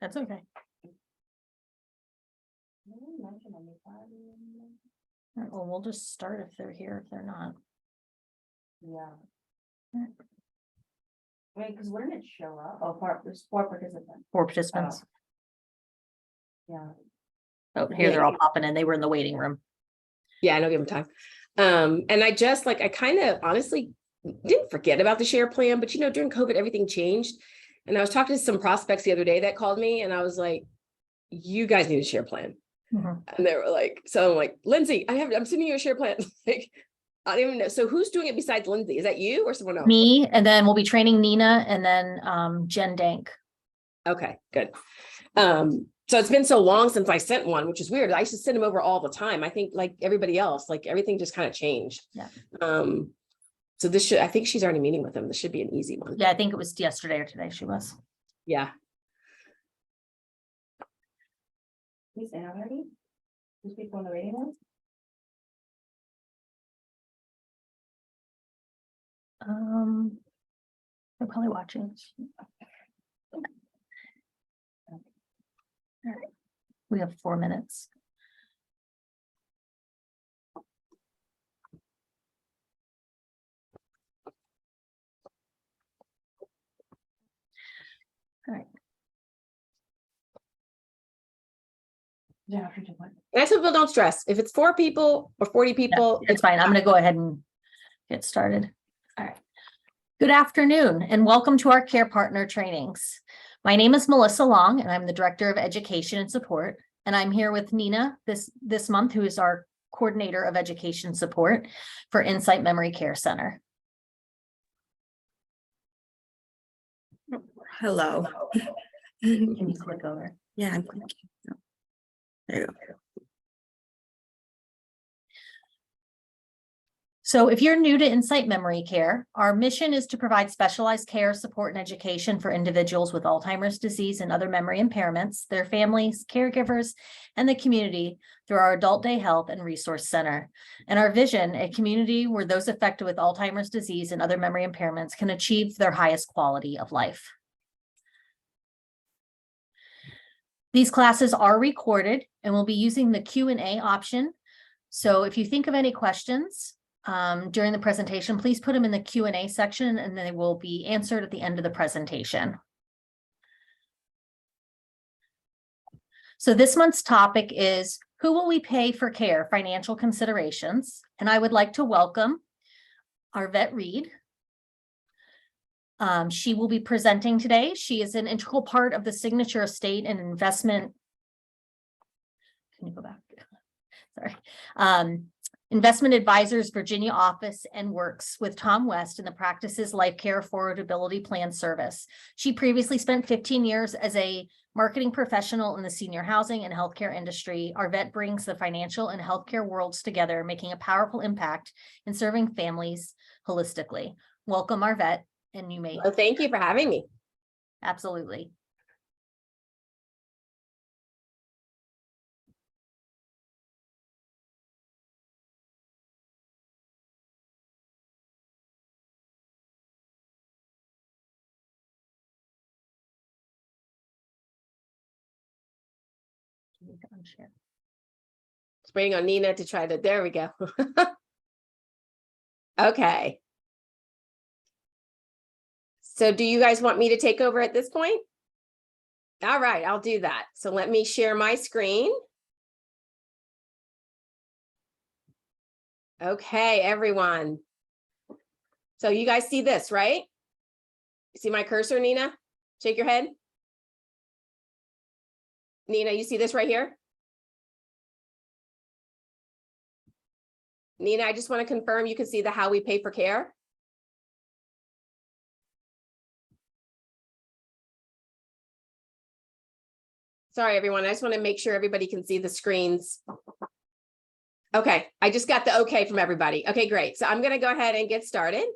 That's okay. Well, we'll just start if they're here, if they're not. Yeah. Wait, because wouldn't it show up? Oh, there's 4 participants. 4 participants. Yeah. Oh, here they're all popping in. They were in the waiting room. Yeah, I don't give them time. And I just I kind of honestly didn't forget about the share plan, but during COVID, everything changed. And I was talking to some prospects the other day that called me and I was like, you guys need a share plan. Mhm. And they were like, so I'm like, Lindsay, I'm sending you a share plan. Like, I don't even know. So who's doing it besides Lindsay? Is that you or someone else? Me, and then we'll be training Nina and then Jen Dank. Okay, good. So it's been so long since I sent one, which is weird. I used to send them over all the time. I think like everybody else, like everything just kind of changed. Yeah. So I think she's already meeting with them. This should be an easy one. Yeah, I think it was yesterday or today she was. Yeah. He's in already? There's people in the waiting room? They're probably watching. All right. We have 4 minutes. All right. Yeah, after do what? And I tell people don't stress. If it's 4 people or 40 people, It's fine. I'm going to go ahead and get started. All right. Good afternoon and welcome to our Care Partner trainings. My name is Melissa Long and I'm the Director of Education and Support. And I'm here with Nina this month, who is our Coordinator of Education Support for Insight Memory Care Center. Hello. Can you click over? Yeah, I'm clicking. There you go. So if you're new to Insight Memory Care, our mission is to provide specialized care, support, and education for individuals with Alzheimer's disease and other memory impairments, their families, caregivers, and the community through our Adult Day Health and Resource Center. And our vision, a community where those affected with Alzheimer's disease and other memory impairments can achieve their highest quality of life. These classes are recorded and we'll be using the Q&A option. So if you think of any questions during the presentation, please put them in the Q&A section and they will be answered at the end of the presentation. So this month's topic is, who will we pay for care? Financial considerations. And I would like to welcome ARVETTE Reid. She will be presenting today. She is an integral part of the Signature Estate and Investment. Can you go back? Sorry. Investment Advisors Virginia office and works with Tom West in the practice's Lifecare Affordability Plan service. She previously spent 15 years as a marketing professional in the senior housing and healthcare industry. ARVETTE brings the financial and healthcare worlds together, making a powerful impact in serving families holistically. Welcome, ARVETTE, and you may. Well, thank you for having me. Absolutely. Just waiting on Nina to try to, there we go. Okay. So do you guys want me to take over at this point? All right, I'll do that. So let me share my screen. Okay, everyone. So you guys see this, right? You see my cursor, Nina? Shake your head. Nina, you see this right here? Nina, I just want to confirm you can see the how we pay for care. Sorry, everyone. I just want to make sure everybody can see the screens. Okay, I just got the okay from everybody. Okay, great. So I'm going to go ahead and get started.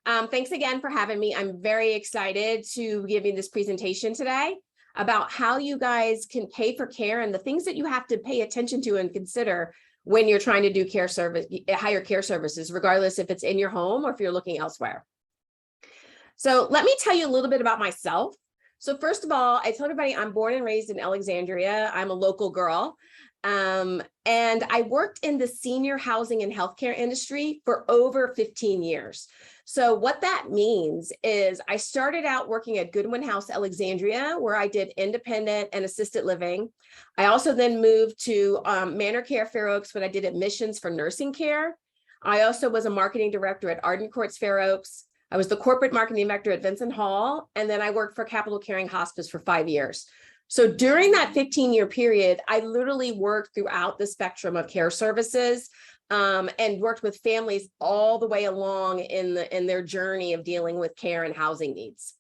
Thanks again for having me. I'm very excited to give you this presentation today about how you guys can pay for care and the things that you have to pay attention to and consider when you're trying to do care service, higher care services, regardless if it's in your home or if you're looking elsewhere. So let me tell you a little bit about myself. So first of all, I tell everybody I'm born and raised in Alexandria. I'm a local girl. And I worked in the senior housing and healthcare industry for over 15 years. So what that means is I started out working at Goodwin House, Alexandria, where I did independent and assisted living. I also then moved to Manor Care Fair Oaks when I did admissions for nursing care. I also was a marketing director at Arden Courts Fair Oaks. I was the corporate marketing director at Vincent Hall, and then I worked for Capital Caring Hospice for 5 years. So during that 15-year period, I literally worked throughout the spectrum of care services and worked with families all the way along in their journey of dealing with care and housing needs.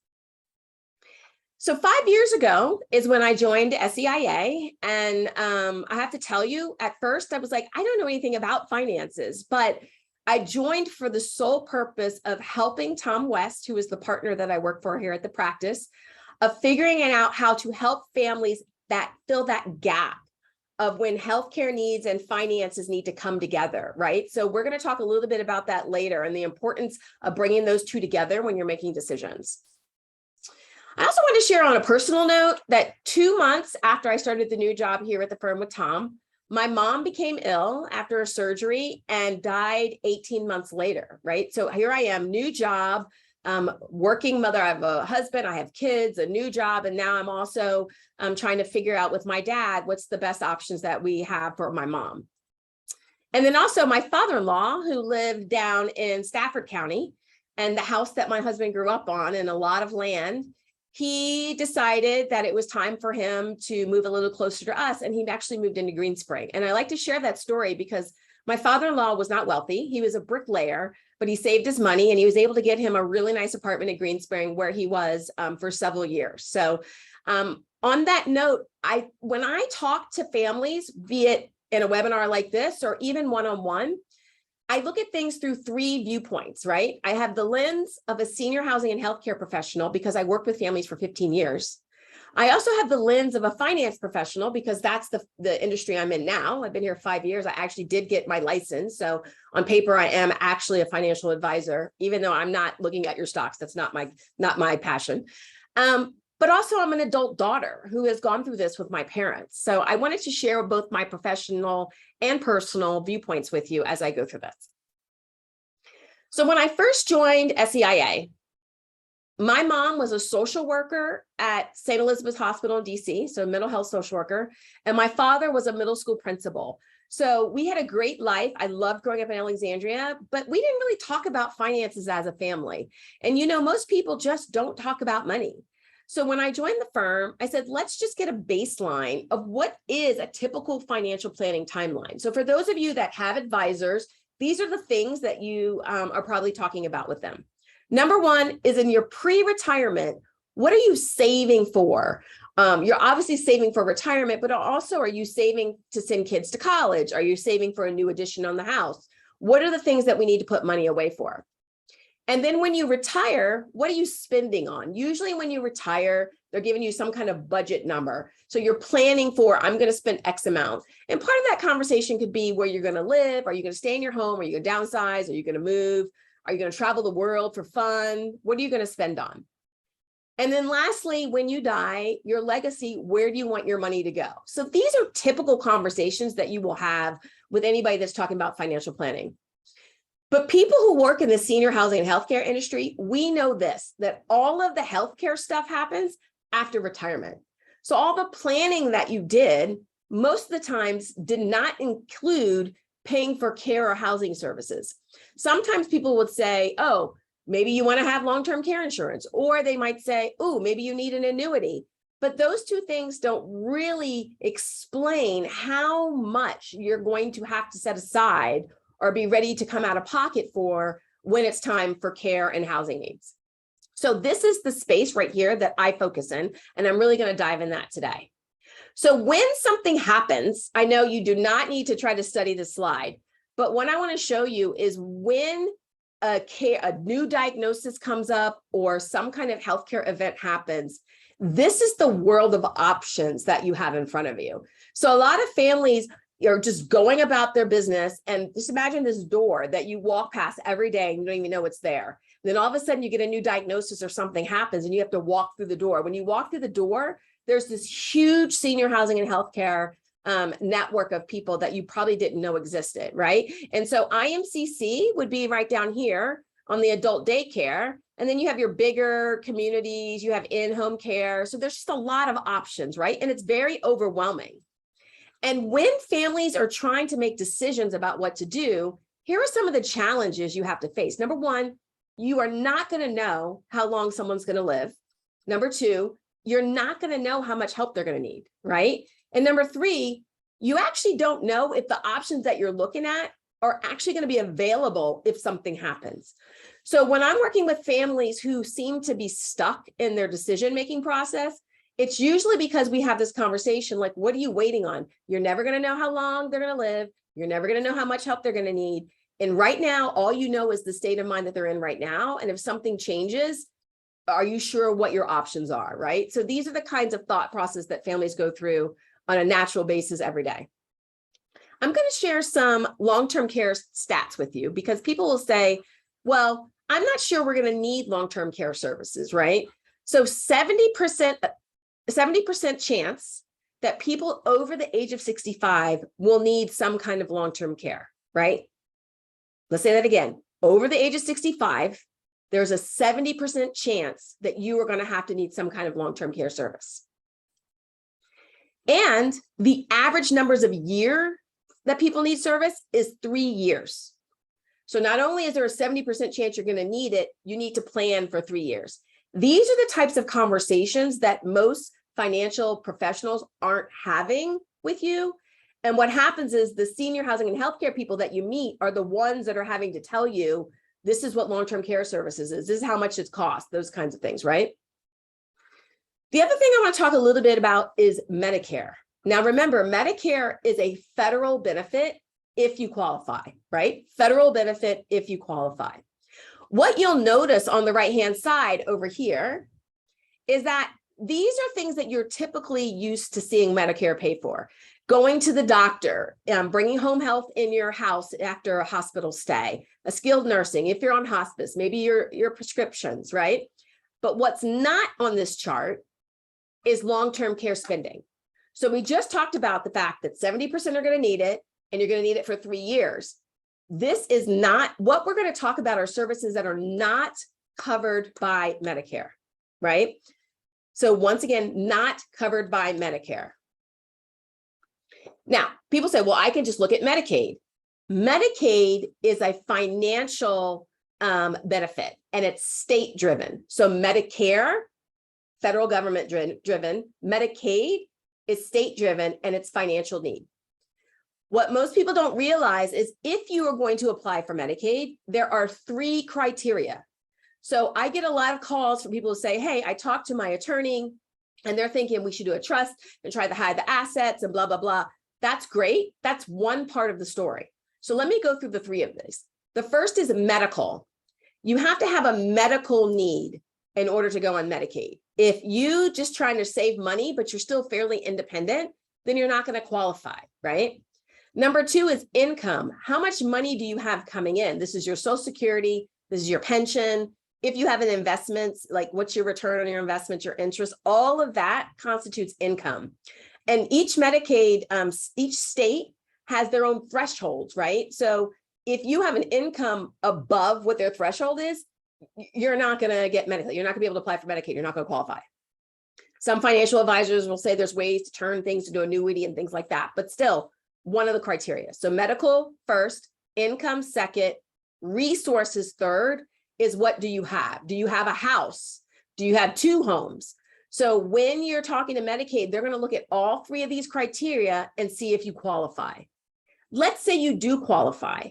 So 5 years ago is when I joined SEIA. And I have to tell you, at first I was like, I don't know anything about finances, but I joined for the sole purpose of helping Tom West, who is the partner that I work for here at the practice, of figuring out how to help families that fill that gap of when healthcare needs and finances need to come together, right? So we're going to talk a little bit about that later and the importance of bringing those two together when you're making decisions. I also want to share on a personal note that 2 months after I started the new job here at the firm with Tom, my mom became ill after a surgery and died 18 months later, right? So here I am, new job, working mother. I have a husband, I have kids, a new job, and now I'm also trying to figure out with my dad what's the best options that we have for my mom. And then also my father-in-law, who lived down in Stafford County, and the house that my husband grew up on and a lot of land, he decided that it was time for him to move a little closer to us, and he actually moved into Green Spring. And I like to share that story because my father-in-law was not wealthy. He was a bricklayer, but he saved his money and he was able to get him a really nice apartment in Green Spring where he was for several years. So on that note, when I talk to families, be it in a webinar like this or even one-on-one, I look at things through 3 viewpoints, right? I have the lens of a senior housing and healthcare professional because I worked with families for 15 years. I also have the lens of a finance professional because that's the industry I'm in now. I've been here 5 years. I actually did get my license. So on paper, I am actually a financial advisor, even though I'm not looking at your stocks. That's not my passion. But also I'm an adult daughter who has gone through this with my parents. So I wanted to share both my professional and personal viewpoints with you as I go through this. So when I first joined SEIA, my mom was a social worker at St. Elizabeth's Hospital in DC, so a mental health social worker, and my father was a middle school principal. So we had a great life. I loved growing up in Alexandria, but we didn't really talk about finances as a family. And most people just don't talk about money. So when I joined the firm, I said, let's just get a baseline of what is a typical financial planning timeline. So for those of you that have advisors, these are the things that you are probably talking about with them. Number one is in your pre-retirement, what are you saving for? You're obviously saving for retirement, but also are you saving to send kids to college? Are you saving for a new addition on the house? What are the things that we need to put money away for? And then when you retire, what are you spending on? Usually when you retire, they're giving you some kind of budget number. So you're planning for, I'm going to spend X amount. And part of that conversation could be where you're going to live. Are you going to stay in your home? Are you going to downsize? Are you going to move? Are you going to travel the world for fun? What are you going to spend on? And then lastly, when you die, your legacy, where do you want your money to go? So these are typical conversations that you will have with anybody that's talking about financial planning. But people who work in the senior housing and healthcare industry, we know this, that all of the healthcare stuff happens after retirement. So all the planning that you did, most of the times did not include paying for care or housing services. Sometimes people would say, oh, maybe you want to have long-term care insurance, or they might say, oh, maybe you need an annuity. But those two things don't really explain how much you're going to have to set aside or be ready to come out of pocket for when it's time for care and housing needs. So this is the space right here that I focus in, and I'm really going to dive in that today. So when something happens, I know you do not need to try to study the slide, but what I want to show you is when a new diagnosis comes up or some kind of healthcare event happens, this is the world of options that you have in front of you. So a lot of families are just going about their business, and just imagine this door that you walk past every day and you don't even know it's there. Then all of a sudden you get a new diagnosis or something happens and you have to walk through the door. When you walk through the door, there's this huge senior housing and healthcare network of people that you probably didn't know existed, right? And so IMCC would be right down here on the adult daycare. And then you have your bigger communities, you have in-home care. So there's just a lot of options, right? And it's very overwhelming. And when families are trying to make decisions about what to do, here are some of the challenges you have to face. Number one, you are not going to know how long someone's going to live. Number two, you're not going to know how much help they're going to need, right? And number three, you actually don't know if the options that you're looking at are actually going to be available if something happens. So when I'm working with families who seem to be stuck in their decision-making process, it's usually because we have this conversation like, what are you waiting on? You're never going to know how long they're going to live. You're never going to know how much help they're going to need. And right now, all you know is the state of mind that they're in right now. And if something changes, are you sure what your options are, right? So these are the kinds of thought process that families go through on a natural basis every day. I'm going to share some long-term care stats with you because people will say, well, I'm not sure we're going to need long-term care services, right? So 70% chance that people over the age of 65 will need some kind of long-term care, right? Let's say that again. Over the age of 65, there's a 70% chance that you are going to have to need some kind of long-term care service. And the average numbers of year that people need service is 3 years. So not only is there a 70% chance you're going to need it, you need to plan for 3 years. These are the types of conversations that most financial professionals aren't having with you. And what happens is the senior housing and healthcare people that you meet are the ones that are having to tell you, this is what long-term care services is. This is how much it costs, those kinds of things, right? The other thing I want to talk a little bit about is Medicare. Now, remember, Medicare is a federal benefit if you qualify, right? Federal benefit if you qualify. What you'll notice on the right-hand side over here is that these are things that you're typically used to seeing Medicare pay for. Going to the doctor, bringing home health in your house after a hospital stay, a skilled nursing, if you're on hospice, maybe your prescriptions, right? But what's not on this chart is long-term care spending. So we just talked about the fact that 70% are going to need it, and you're going to need it for 3 years. This is not what we're going to talk about, are services that are not covered by Medicare, right? So once again, not covered by Medicare. Now, people say, well, I can just look at Medicaid. Medicaid is a financial benefit, and it's state driven. So Medicare, federal government driven, Medicaid is state driven, and it's financial need. What most people don't realize is if you are going to apply for Medicaid, there are 3 criteria. So I get a lot of calls from people who say, hey, I talked to my attorney and they're thinking we should do a trust and try to hide the assets and blah, blah, blah. That's great. That's one part of the story. So let me go through the 3 of these. The first is medical. You have to have a medical need in order to go on Medicaid. If you just trying to save money, but you're still fairly independent, then you're not going to qualify, right? Number 2 is income. How much money do you have coming in? This is your Social Security. This is your pension. If you have an investment, like what's your return on your investment, your interest, all of that constitutes income. And each Medicaid, each state has their own thresholds, right? So if you have an income above what their threshold is, you're not going to get Medicaid. You're not going to be able to apply for Medicaid. You're not going to qualify. Some financial advisors will say there's ways to turn things into annuity and things like that, but still one of the criteria. So medical first, income second, resources third is what do you have? Do you have a house? Do you have 2 homes? So when you're talking to Medicaid, they're going to look at all 3 of these criteria and see if you qualify. Let's say you do qualify.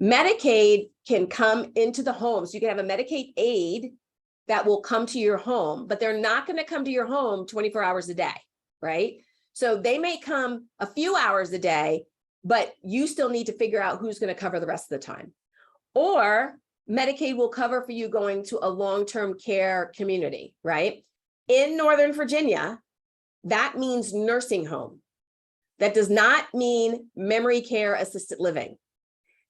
Medicaid can come into the home. So you can have a Medicaid aid that will come to your home, but they're not going to come to your home 24 hours a day, right? So they may come a few hours a day, but you still need to figure out who's going to cover the rest of the time. Or Medicaid will cover for you going to a long-term care community, right? In Northern Virginia, that means nursing home. That does not mean memory care assisted living.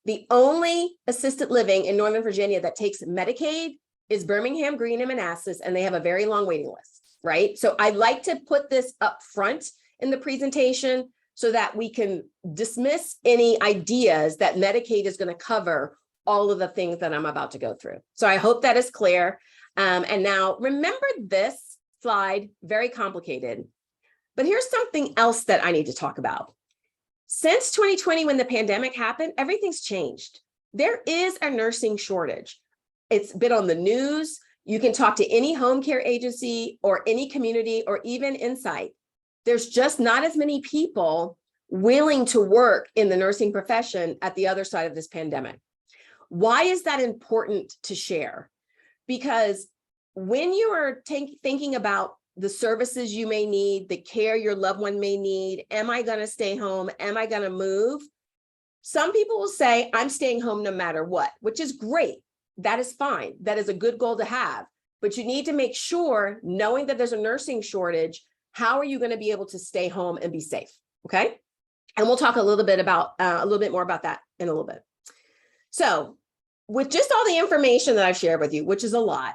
The only assisted living in Northern Virginia that takes Medicaid is Birmingham, Green, and Manassas, and they have a very long waiting list, right? So I like to put this up front in the presentation so that we can dismiss any ideas that Medicaid is going to cover all of the things that I'm about to go through. So I hope that is clear. And now remember this slide, very complicated, but here's something else that I need to talk about. Since 2020, when the pandemic happened, everything's changed. There is a nursing shortage. It's been on the news. You can talk to any home care agency or any community or even Insight. There's just not as many people willing to work in the nursing profession at the other side of this pandemic. Why is that important to share? Because when you are thinking about the services you may need, the care your loved one may need, am I going to stay home? Am I going to move? Some people will say, I'm staying home no matter what, which is great. That is fine. That is a good goal to have. But you need to make sure, knowing that there's a nursing shortage, how are you going to be able to stay home and be safe? Okay. And we'll talk a little bit more about that in a little bit. So with just all the information that I've shared with you, which is a lot,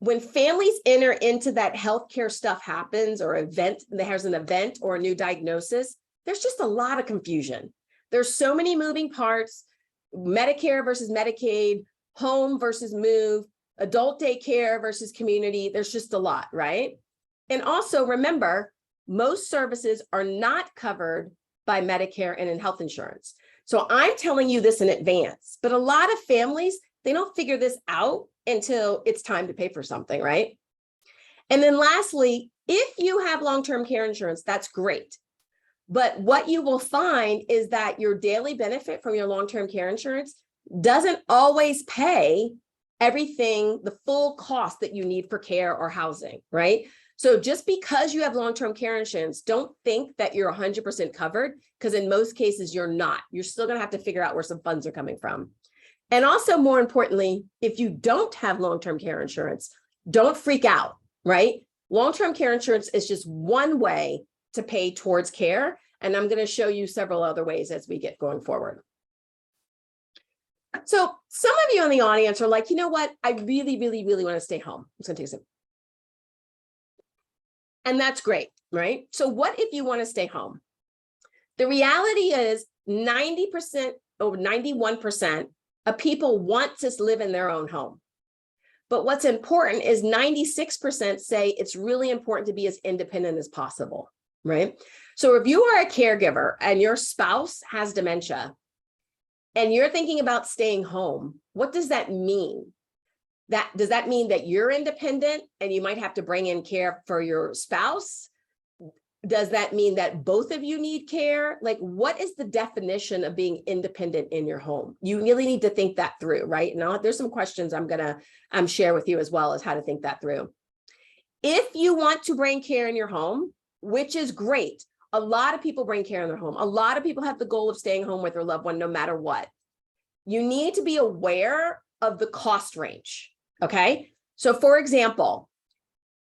when families enter into that healthcare stuff happens or there's an event or a new diagnosis, there's just a lot of confusion. There's so many moving parts, Medicare versus Medicaid, home versus move, adult daycare versus community. There's just a lot, right? And also remember, most services are not covered by Medicare and in health insurance. So I'm telling you this in advance, but a lot of families, they don't figure this out until it's time to pay for something, right? And then lastly, if you have long-term care insurance, that's great. But what you will find is that your daily benefit from your long-term care insurance doesn't always pay everything, the full cost that you need for care or housing, right? So just because you have long-term care insurance, don't think that you're 100% covered, because in most cases you're not. You're still going to have to figure out where some funds are coming from. And also, more importantly, if you don't have long-term care insurance, don't freak out, right? Long-term care insurance is just one way to pay towards care. And I'm going to show you several other ways as we get going forward. So some of you in the audience are like, you know what? I really, really, really want to stay home. I'm just going to take a sip. And that's great, right? So what if you want to stay home? The reality is 90% or 91% of people want to live in their own home. But what's important is 96% say it's really important to be as independent as possible, right? So if you are a caregiver and your spouse has dementia and you're thinking about staying home, what does that mean? Does that mean that you're independent and you might have to bring in care for your spouse? Does that mean that both of you need care? Like, what is the definition of being independent in your home? You really need to think that through, right? Now, there's some questions I'm gonna share with you as well as how to think that through. If you want to bring care in your home, which is great, a lot of people bring care in their home. A lot of people have the goal of staying home with their loved one no matter what. You need to be aware of the cost range, okay? So for example,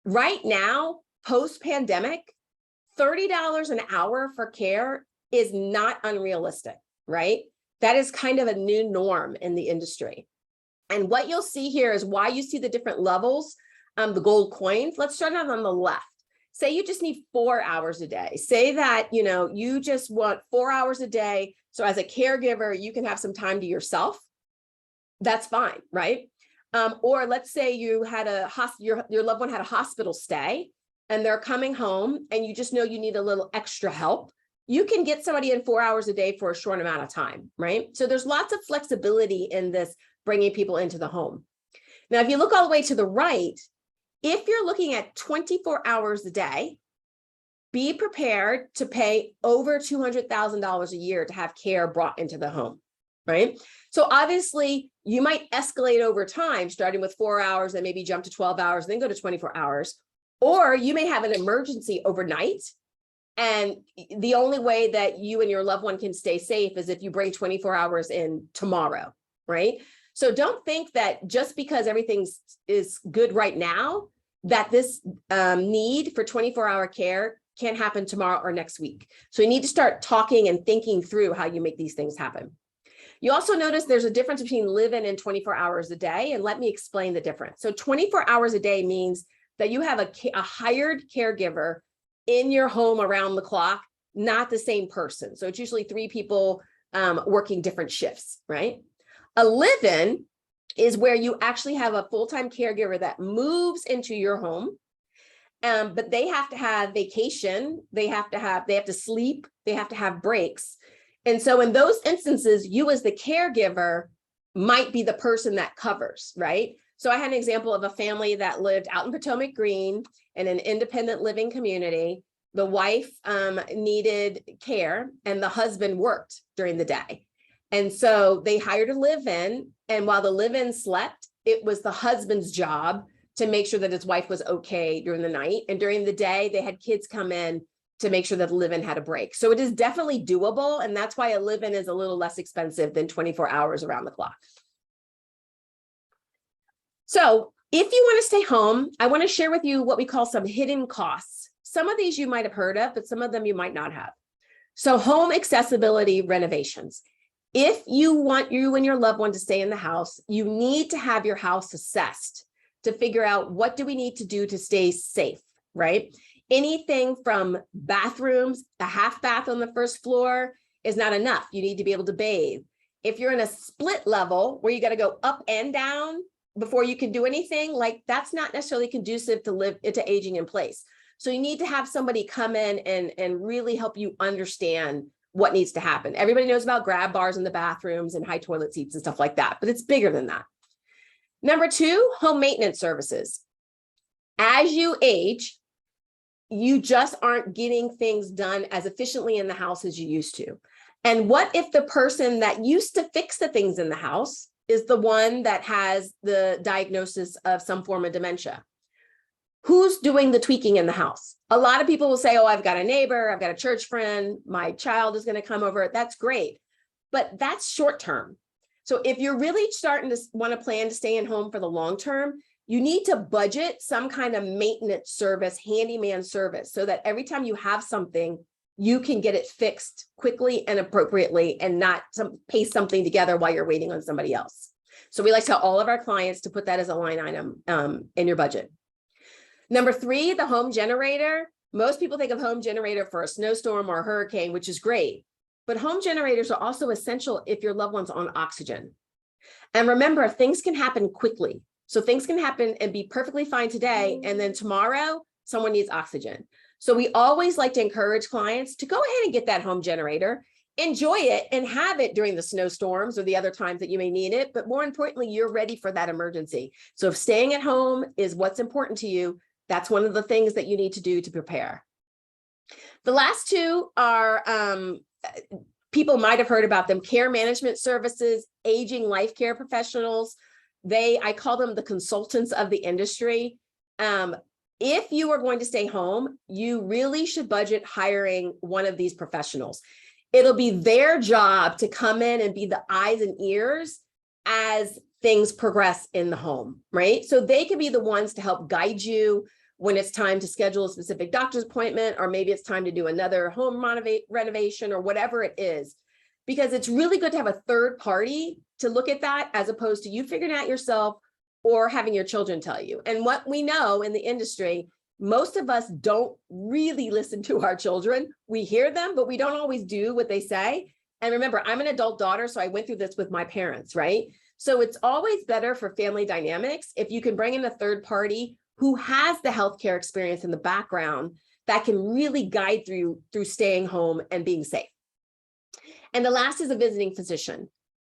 right now, post-pandemic, $30 an hour for care is not unrealistic, right? That is kind of a new norm in the industry. And what you'll see here is why you see the different levels, the gold coins. Let's start out on the left. Say you just need 4 hours a day. Say that, you just want 4 hours a day. So as a caregiver, you can have some time to yourself. That's fine, right? Or let's say you had your loved one had a hospital stay and they're coming home and you just know you need a little extra help. You can get somebody in 4 hours a day for a short amount of time, right? So there's lots of flexibility in this bringing people into the home. Now, if you look all the way to the right, if you're looking at 24 hours a day, be prepared to pay over $200,000 a year to have care brought into the home, right? So obviously you might escalate over time, starting with 4 hours and maybe jump to 12 hours, then go to 24 hours. Or you may have an emergency overnight. And the only way that you and your loved one can stay safe is if you bring 24 hours in tomorrow, right? So don't think that just because everything is good right now, that this need for 24-hour care can't happen tomorrow or next week. So you need to start talking and thinking through how you make these things happen. You also notice there's a difference between live-in and 24 hours a day, and let me explain the difference. So 24 hours a day means that you have a hired caregiver in your home around the clock, not the same person. So it's usually 3 people working different shifts, right? A live-in is where you actually have a full-time caregiver that moves into your home, but they have to have vacation, they have to sleep, they have to have breaks. And so in those instances, you as the caregiver might be the person that covers, right? So I had an example of a family that lived out in Potomac Green in an independent living community. The wife needed care and the husband worked during the day. And so they hired a live-in, and while the live-in slept, it was the husband's job to make sure that his wife was okay during the night. And during the day, they had kids come in to make sure that the live-in had a break. So it is definitely doable. And that's why a live-in is a little less expensive than 24 hours around the clock. So if you want to stay home, I want to share with you what we call some hidden costs. Some of these you might have heard of, but some of them you might not have. So home accessibility renovations. If you want you and your loved one to stay in the house, you need to have your house assessed to figure out what do we need to do to stay safe, right? Anything from bathrooms, a half bath on the first floor is not enough. You need to be able to bathe. If you're in a split level where you got to go up and down before you can do anything, like that's not necessarily conducive to aging in place. So you need to have somebody come in and really help you understand what needs to happen. Everybody knows about grab bars in the bathrooms and high toilet seats and stuff like that, but it's bigger than that. Number 2, home maintenance services. As you age, you just aren't getting things done as efficiently in the house as you used to. And what if the person that used to fix the things in the house is the one that has the diagnosis of some form of dementia? Who's doing the tweaking in the house? A lot of people will say, oh, I've got a neighbor, I've got a church friend, my child is going to come over. That's great, but that's short term. So if you're really starting to want to plan to stay in home for the long term, you need to budget some kind of maintenance service, handyman service, so that every time you have something, you can get it fixed quickly and appropriately and not paste something together while you're waiting on somebody else. So we like to tell all of our clients to put that as a line item in your budget. Number 3, the home generator. Most people think of home generator for a snowstorm or a hurricane, which is great. But home generators are also essential if your loved one's on oxygen. And remember, things can happen quickly. So things can happen and be perfectly fine today, and then tomorrow, someone needs oxygen. So we always like to encourage clients to go ahead and get that home generator, enjoy it, and have it during the snowstorms or the other times that you may need it. But more importantly, you're ready for that emergency. So if staying at home is what's important to you, that's one of the things that you need to do to prepare. The last 2 are, people might have heard about them, care management services, aging life care professionals. I call them the consultants of the industry. If you are going to stay home, you really should budget hiring one of these professionals. It'll be their job to come in and be the eyes and ears as things progress in the home, right? So they can be the ones to help guide you when it's time to schedule a specific doctor's appointment, or maybe it's time to do another home renovation or whatever it is, because it's really good to have a third party to look at that as opposed to you figuring it out yourself or having your children tell you. And what we know in the industry, most of us don't really listen to our children. We hear them, but we don't always do what they say. And remember, I'm an adult daughter, so I went through this with my parents, right? So it's always better for family dynamics if you can bring in a third party who has the healthcare experience in the background that can really guide through staying home and being safe. And the last is a visiting physician.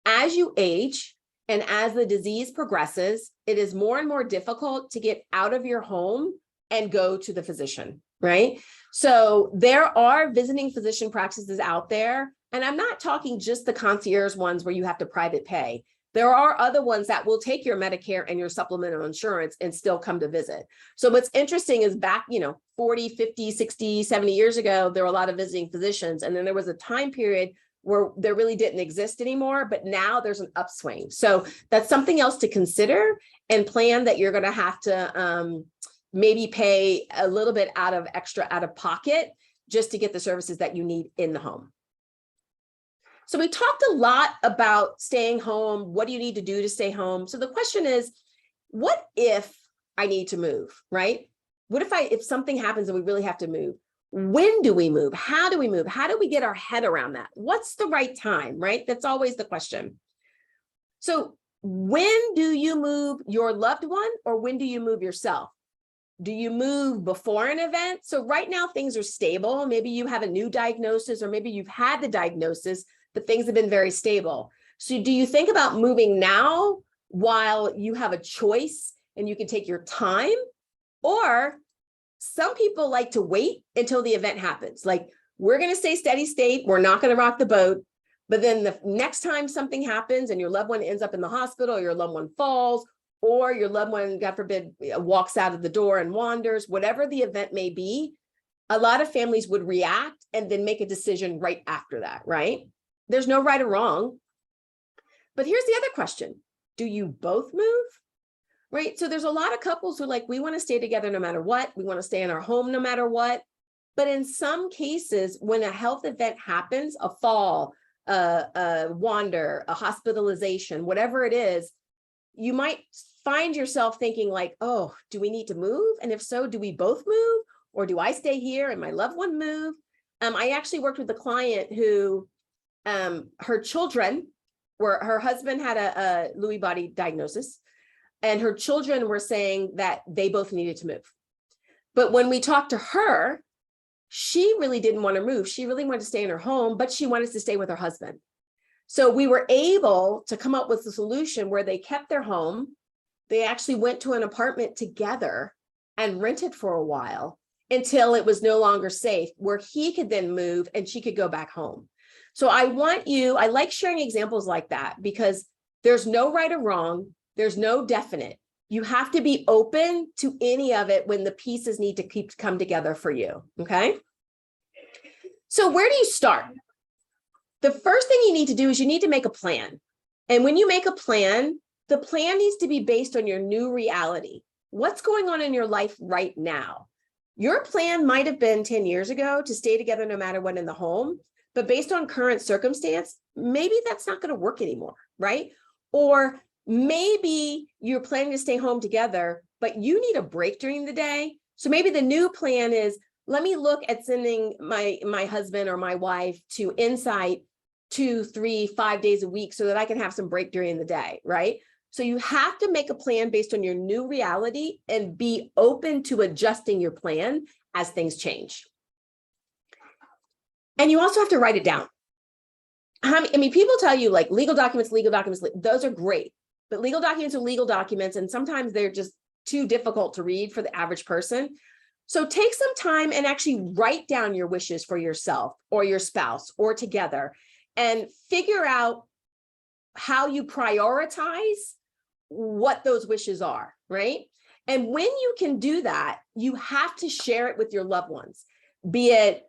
As you age and as the disease progresses, it is more and more difficult to get out of your home and go to the physician, right? So there are visiting physician practices out there, and I'm not talking just the concierge ones where you have to private pay. There are other ones that will take your Medicare and your supplemental insurance and still come to visit. So what's interesting is back, 40, 50, 60, 70 years ago, there were a lot of visiting physicians. And then there was a time period where there really didn't exist anymore, but now there's an upswing. So that's something else to consider and plan that you're going to have to maybe pay a little bit extra out of pocket just to get the services that you need in the home. So we talked a lot about staying home. What do you need to do to stay home? So the question is, what if I need to move, right? What if something happens and we really have to move? When do we move? How do we move? How do we get our head around that? What's the right time, right? That's always the question. So when do you move your loved one, or when do you move yourself? Do you move before an event? So right now things are stable. Maybe you have a new diagnosis, or maybe you've had the diagnosis, but things have been very stable. So do you think about moving now while you have a choice and you can take your time? Or some people like to wait until the event happens. Like, we're going to stay steady state. We're not going to rock the boat. But then the next time something happens and your loved one ends up in the hospital, or your loved one falls, or your loved one, God forbid, walks out of the door and wanders, whatever the event may be, a lot of families would react and then make a decision right after that, right? There's no right or wrong. But here's the other question. Do you both move? Right? So there's a lot of couples who are like, we want to stay together no matter what. We want to stay in our home no matter what. But in some cases, when a health event happens, a fall, a wander, a hospitalization, whatever it is, you might find yourself thinking like, oh, do we need to move? And if so, do we both move? Or do I stay here and my loved one move? I actually worked with a client who her children were, her husband had a Lewy body diagnosis, and her children were saying that they both needed to move. But when we talked to her, she really didn't want to move. She really wanted to stay in her home, but she wanted to stay with her husband. So we were able to come up with a solution where they kept their home. They actually went to an apartment together and rented for a while until it was no longer safe, where he could then move and she could go back home. So I like sharing examples like that, because there's no right or wrong. There's no definite. You have to be open to any of it when the pieces need to come together for you, okay? So where do you start? The first thing you need to do is you need to make a plan. And when you make a plan, the plan needs to be based on your new reality. What's going on in your life right now? Your plan might have been 10 years ago to stay together no matter what in the home, but based on current circumstance, maybe that's not going to work anymore, right? Or maybe you're planning to stay home together, but you need a break during the day. So maybe the new plan is, let me look at sending my husband or my wife to Insight 2, 3, 5 days a week so that I can have some break during the day, right? So you have to make a plan based on your new reality and be open to adjusting your plan as things change. And you also have to write it down. I mean, people tell you like legal documents, those are great. But legal documents are legal documents, and sometimes they're just too difficult to read for the average person. So take some time and actually write down your wishes for yourself or your spouse or together, and figure out how you prioritize what those wishes are, right? And when you can do that, you have to share it with your loved ones, be it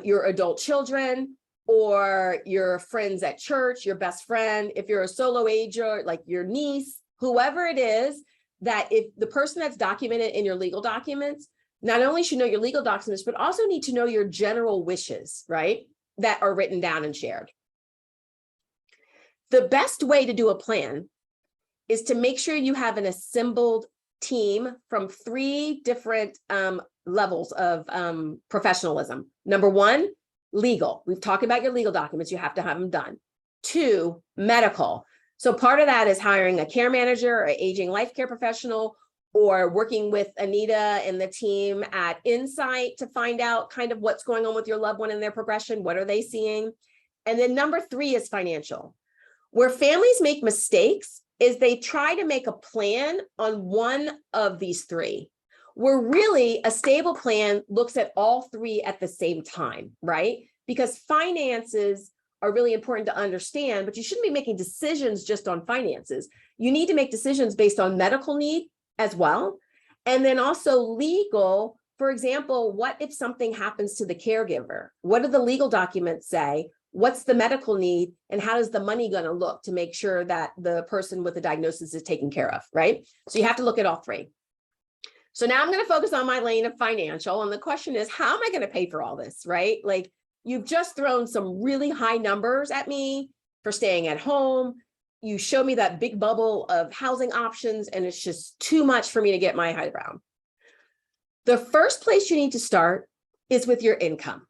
your adult children, or your friends at church, your best friend, if you're a solo ager, like your niece, whoever it is, that if the person that's documented in your legal documents, not only should know your legal documents, but also need to know your general wishes, right? That are written down and shared. The best way to do a plan is to make sure you have an assembled team from 3 different levels of professionalism. Number 1, legal. We've talked about your legal documents. You have to have them done. 2, medical. So part of that is hiring a care manager or aging life care professional, or working with Anita and the team at Insight to find out kind of what's going on with your loved one in their progression. What are they seeing? And then number 3 is financial. Where families make mistakes is they try to make a plan on one of these 3. Where really a stable plan looks at all 3 at the same time, right? Because finances are really important to understand, but you shouldn't be making decisions just on finances. You need to make decisions based on medical need as well. And then also legal, for example, what if something happens to the caregiver? What do the legal documents say? What's the medical need? And how is the money going to look to make sure that the person with the diagnosis is taken care of, right? So you have to look at all 3. So now I'm going to focus on my lane of financial. And the question is, how am I going to pay for all this, right? Like, you've just thrown some really high numbers at me for staying at home. You show me that big bubble of housing options, and it's just too much for me to get my head around. The first place you need to start is with your income.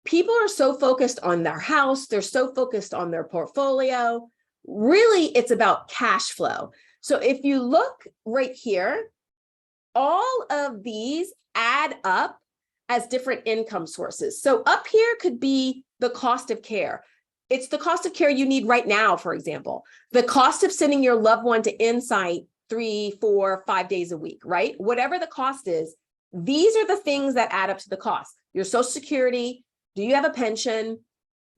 People are so focused on their house, they're so focused on their portfolio. Really, it's about cash flow. So if you look right here, all of these add up as different income sources. So up here could be the cost of care. It's the cost of care you need right now, for example. The cost of sending your loved one to Insight 3, 4, 5 days a week, right? Whatever the cost is, these are the things that add up to the cost. Your Social Security, do you have a pension?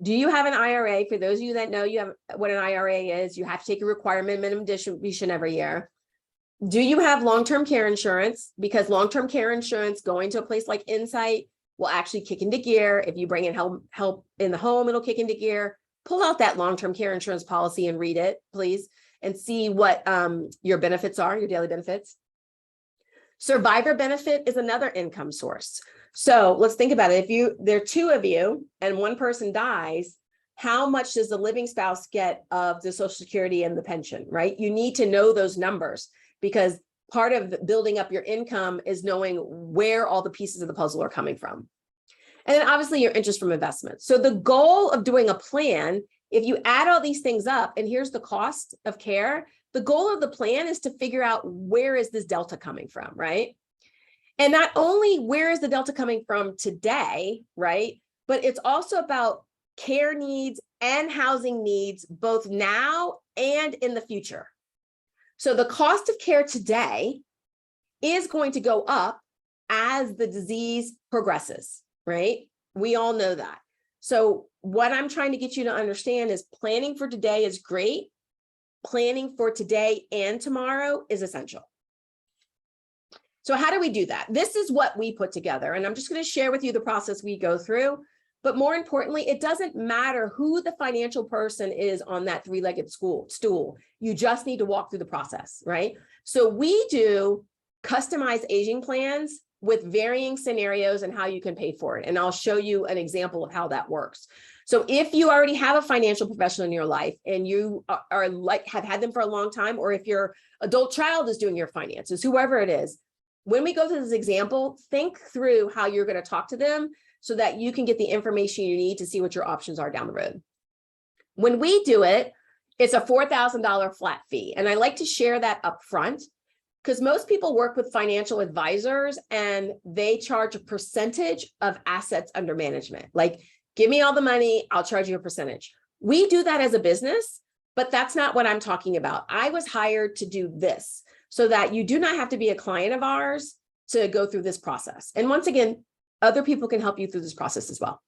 Do you have an IRA? For those of you that know what an IRA is, you have to take a requirement minimum distribution every year. Do you have long-term care insurance? Because long-term care insurance going to a place like Insight will actually kick into gear. If you bring in help in the home, it'll kick into gear. Pull out that long-term care insurance policy and read it, please, and see what your benefits are, your daily benefits. Survivor benefit is another income source. So let's think about it. If there are two of you and one person dies, how much does the living spouse get of the Social Security and the pension, right? You need to know those numbers, because part of building up your income is knowing where all the pieces of the puzzle are coming from. And then obviously your interest from investments. So the goal of doing a plan, if you add all these things up, and here's the cost of care, the goal of the plan is to figure out where is this delta coming from, right? And not only where is the delta coming from today, right? But it's also about care needs and housing needs, both now and in the future. So the cost of care today is going to go up as the disease progresses, right? We all know that. So what I'm trying to get you to understand is planning for today is great. Planning for today and tomorrow is essential. So how do we do that? This is what we put together, and I'm just going to share with you the process we go through. But more importantly, it doesn't matter who the financial person is on that three-legged stool. You just need to walk through the process, right? So we do customized aging plans with varying scenarios and how you can pay for it. And I'll show you an example of how that works. So if you already have a financial professional in your life and you have had them for a long time, or if your adult child is doing your finances, whoever it is, when we go through this example, think through how you're going to talk to them so that you can get the information you need to see what your options are down the road. When we do it, it's a $4,000 flat fee. And I like to share that up front because most people work with financial advisors and they charge a percentage of assets under management. Like, give me all the money, I'll charge you a percentage. We do that as a business, but that's not what I'm talking about. I was hired to do this so that you do not have to be a client of ours to go through this process. And once again, other people can help you through this process as well.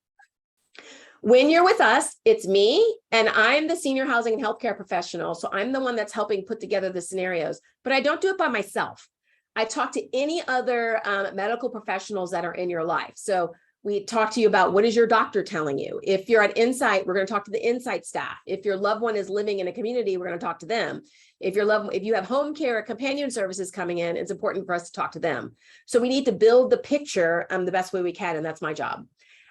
When you're with us, it's me, and I'm the senior housing and healthcare professional. So I'm the one that's helping put together the scenarios, but I don't do it by myself. I talk to any other medical professionals that are in your life. So we talk to you about what is your doctor telling you. If you're at Insight, we're going to talk to the Insight staff. If your loved one is living in a community, we're going to talk to them. If you have home care or companion services coming in, it's important for us to talk to them. So we need to build the picture the best way we can, and that's my job.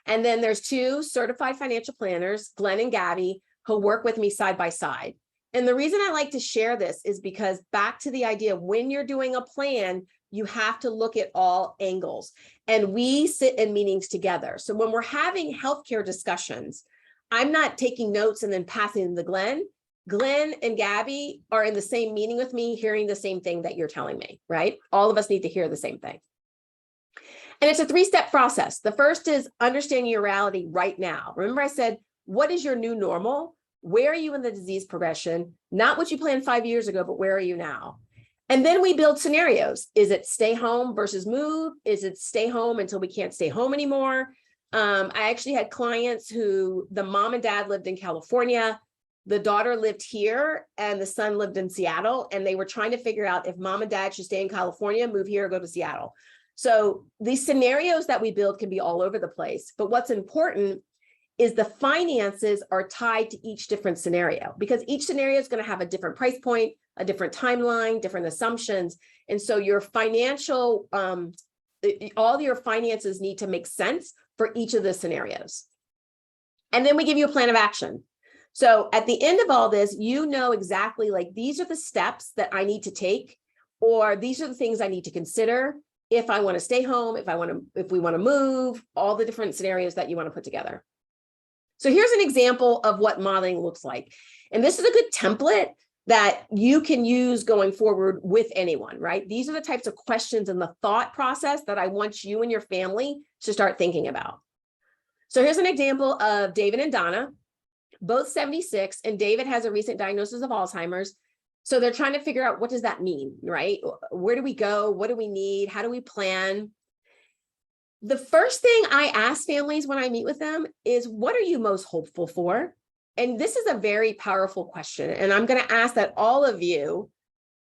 And then there's two certified financial planners, Glenn and Gabby, who work with me side by side. And the reason I like to share this is because back to the idea of when you're doing a plan, you have to look at all angles. And we sit in meetings together. So when we're having healthcare discussions, I'm not taking notes and then passing them to Glenn. Glenn and Gabby are in the same meeting with me, hearing the same thing that you're telling me, right? All of us need to hear the same thing. And it's a three-step process. The first is understanding your reality right now. Remember I said, what is your new normal? Where are you in the disease progression? Not what you planned 5 years ago, but where are you now? And then we build scenarios. Is it stay home versus move? Is it stay home until we can't stay home anymore? I actually had clients who the mom and dad lived in California. The daughter lived here and the son lived in Seattle. And they were trying to figure out if mom and dad should stay in California, move here, or go to Seattle. So these scenarios that we build can be all over the place. But what's important is the finances are tied to each different scenario, because each scenario is going to have a different price point, a different timeline, different assumptions. And so your financial, all your finances need to make sense for each of the scenarios. And then we give you a plan of action. So at the end of all this, you know exactly like, these are the steps that I need to take, or these are the things I need to consider if I want to stay home, if we want to move, all the different scenarios that you want to put together. So here's an example of what modeling looks like. And this is a good template that you can use going forward with anyone, right? These are the types of questions and the thought process that I want you and your family to start thinking about. So here's an example of David and Donna, both 76, and David has a recent diagnosis of Alzheimer's. So they're trying to figure out, what does that mean, right? Where do we go? What do we need? How do we plan? The first thing I ask families when I meet with them is, what are you most hopeful for? And this is a very powerful question. And I'm going to ask that all of you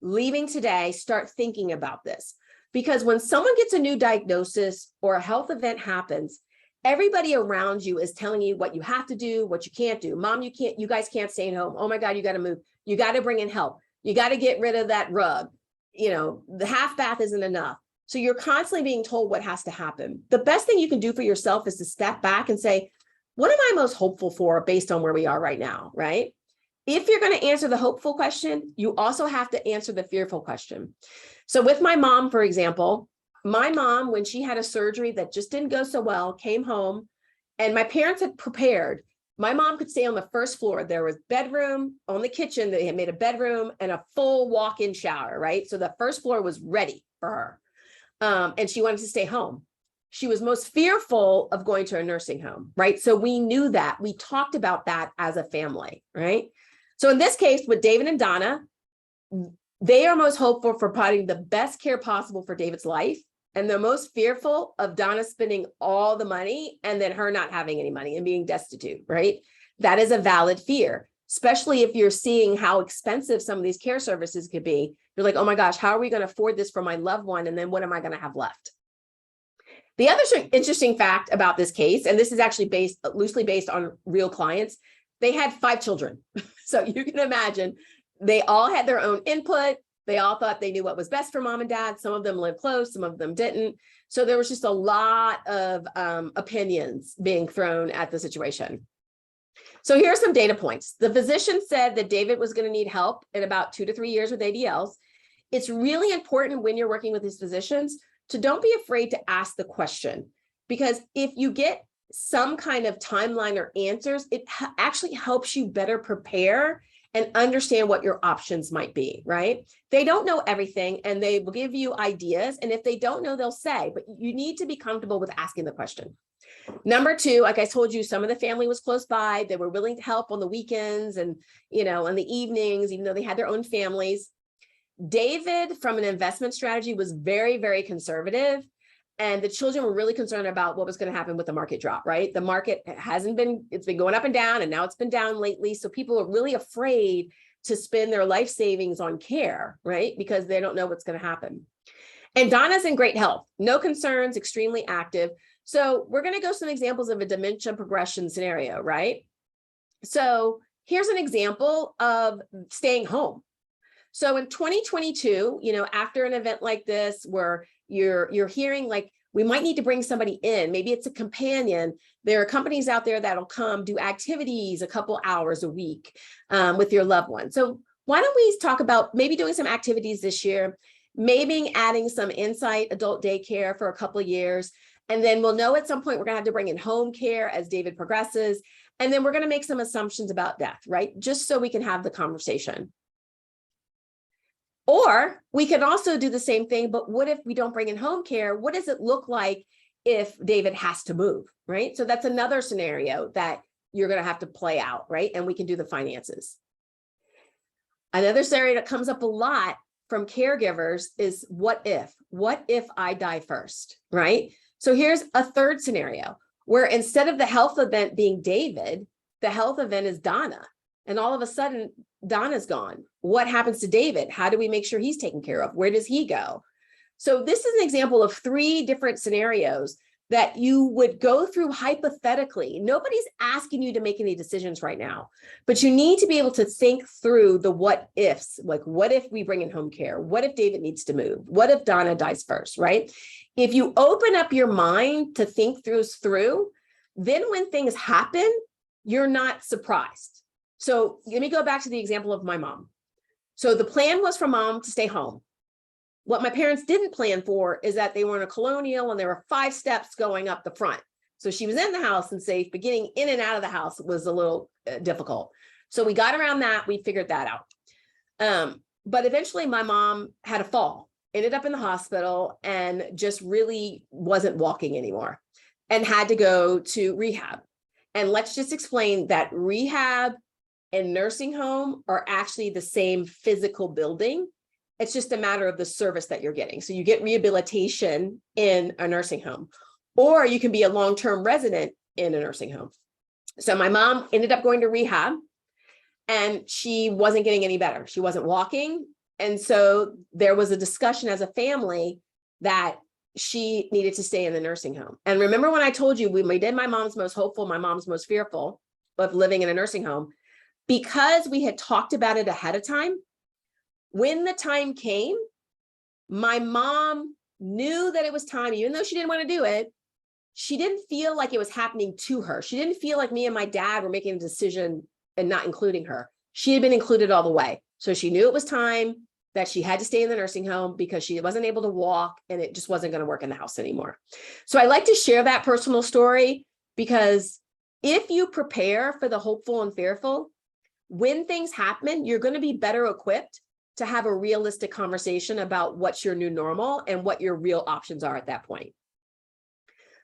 leaving today start thinking about this. Because when someone gets a new diagnosis or a health event happens, everybody around you is telling you what you have to do, what you can't do. Mom, you guys can't stay at home. Oh my God, you got to move. You got to bring in help. You got to get rid of that rug. You know, the half bath isn't enough. So you're constantly being told what has to happen. The best thing you can do for yourself is to step back and say, what am I most hopeful for based on where we are right now, right? If you're going to answer the hopeful question, you also have to answer the fearful question. So with my mom, for example, my mom, when she had a surgery that just didn't go so well, came home, and my parents had prepared. My mom could stay on the first floor. There was bedroom on the kitchen. They had made a bedroom and a full walk-in shower, right? So the first floor was ready for her. And she wanted to stay home. She was most fearful of going to a nursing home, right? So we knew that. We talked about that as a family, right? So in this case, with David and Donna, they are most hopeful for providing the best care possible for David's life. And they're most fearful of Donna spending all the money and then her not having any money and being destitute, right? That is a valid fear, especially if you're seeing how expensive some of these care services could be. You're like, oh my gosh, how are we going to afford this for my loved one? And then what am I going to have left? The other interesting fact about this case, and this is actually loosely based on real clients, they had 5 children. So you can imagine they all had their own input. They all thought they knew what was best for mom and dad. Some of them lived close, some of them didn't. So there was just a lot of opinions being thrown at the situation. So here are some data points. The physician said that David was going to need help in about 2 to 3 years with ADLs. It's really important when you're working with these physicians to don't be afraid to ask the question, because if you get some kind of timeline or answers, it actually helps you better prepare and understand what your options might be, right? They don't know everything and they will give you ideas. And if they don't know, they'll say, but you need to be comfortable with asking the question. Number 2, like I told you, some of the family was close by. They were willing to help on the weekends and, you know, on the evenings, even though they had their own families. David, from an investment strategy, was very, very conservative. And the children were really concerned about what was going to happen with the market drop, right? The market it's been going up and down, and now it's been down lately. So people are really afraid to spend their life savings on care, right? Because they don't know what's going to happen. And Donna's in great health, no concerns, extremely active. So we're going to go some examples of a dementia progression scenario, right? So here's an example of staying home. So in 2022, you know, after an event like this, where you're hearing like, we might need to bring somebody in, maybe it's a companion. There are companies out there that'll come do activities a couple hours a week with your loved one. So why don't we talk about maybe doing some activities this year, maybe adding some Insight adult daycare for a couple of years. And then we'll know at some point we're gonna have to bring in home care as David progresses. And then we're gonna make some assumptions about death, right? Just so we can have the conversation. Or we can also do the same thing, but what if we don't bring in home care? What does it look like if David has to move, right? So that's another scenario that you're going to have to play out, right? And we can do the finances. Another scenario that comes up a lot from caregivers is what if I die first, right? So here's a third scenario where instead of the health event being David, the health event is Donna. And all of a sudden, Donna's gone. What happens to David? How do we make sure he's taken care of? Where does he go? So this is an example of 3 different scenarios that you would go through hypothetically. Nobody's asking you to make any decisions right now, but you need to be able to think through the what ifs, like what if we bring in home care? What if David needs to move? What if Donna dies first, right? If you open up your mind to think through, then when things happen, you're not surprised. So let me go back to the example of my mom. So the plan was for mom to stay home. What my parents didn't plan for is that they were in a colonial and there were 5 steps going up the front. So she was in the house and safe, but getting in and out of the house was a little difficult. So we got around that, we figured that out. But eventually my mom had a fall, ended up in the hospital and just really wasn't walking anymore and had to go to rehab. And let's just explain that rehab and nursing home are actually the same physical building. It's just a matter of the service that you're getting. So you get rehabilitation in a nursing home, or you can be a long-term resident in a nursing home. So my mom ended up going to rehab and she wasn't getting any better. She wasn't walking. And so there was a discussion as a family that she needed to stay in the nursing home. And remember when I told you we did my mom's most hopeful, my mom's most fearful of living in a nursing home, because we had talked about it ahead of time. When the time came, my mom knew that it was time, even though she didn't want to do it. She didn't feel like it was happening to her. She didn't feel like me and my dad were making a decision and not including her. She had been included all the way. So she knew it was time that she had to stay in the nursing home because she wasn't able to walk and it just wasn't going to work in the house anymore. So I like to share that personal story because if you prepare for the hopeful and fearful, when things happen, you're going to be better equipped to have a realistic conversation about what's your new normal and what your real options are at that point.